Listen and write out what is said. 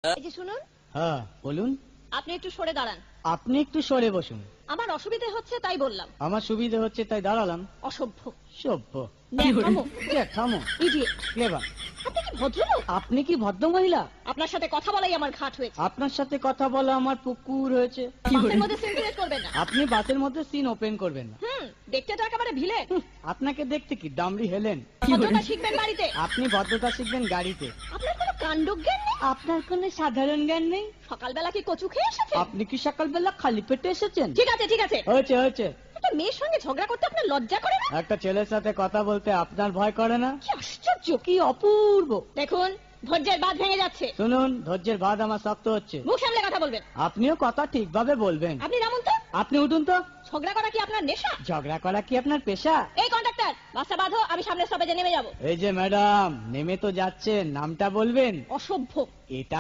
এই যে শুনুন, হ্যাঁ বলুন। আপনি একটু সরে দাঁড়ান। আপনি একটু সরে বসুন। আমার অসুবিধে হচ্ছে তাই বললাম। আমার সুবিধে হচ্ছে তাই দাঁড়ালাম। অসভ্য, সভ্য, ন্যাকামো, জ্যাঠামো, ইডিয়েট। ক্লেভার। আপনি কি ভদ্রলোক? আপনি কি ভদ্র মহিলা? আপনার সাথে কথা বলাই আমার ঘাট হয়েছে। আপনার সাথে কথা বলা আমার পুকুর হয়েছে। বাসের মধ্যে সিনক্রিয়েট করবেন না। আপনি বাসের মধ্যে সিন ওপেন করবেন না। দেখতে তো একেবারে ভিলে। আপনাকে দেখতে কি ডামরি হেলেন? ভদ্রতা শিখবেন বাড়িতে। আপনি ভদ্রতা শিখবেন গাড়িতে। আপনার কোনো কাণ্ডজ্ঞান নেই। আপনার কোনো সাধারণ জ্ঞান নেই। সকালবেলা কি কচু খেয়ে এসেছেন? আপনি কি সকালবেলা খালি পেটে এসেছেন? ঠিক আছে ঠিক আছে, হয়েছে হয়েছে। একটা মেয়ের সঙ্গে ঝগড়া করতে আপনার লজ্জা করে না? একটা ছেলের সাথে কথা বলতে আপনার ভয় করে না? কি আশ্চর্য, কি অপূর্ব। দেখুন ধৈর্যের বাঁধ ভেঙে যাচ্ছে। শুনুন, ধৈর্যের বাঁধ আমার শক্ত হচ্ছে। মুখ সামলে কথা বলবেন। আপনিও কথা ঠিকভাবে বলবেন। আপনি নামুন তো। আপনি উঠুন তো। ঝগড়া করা কি আপনার নেশা? ঝগড়া করা কি আপনার পেশা? এই কন্ডাক্টর, বাসটা বাঁধো, আমি সামনের স্টপেজে নেমে যাব। এই যে ম্যাডাম, নেমে তো যাচ্ছেন, নামটা বলবেন। অসভ্য। এটা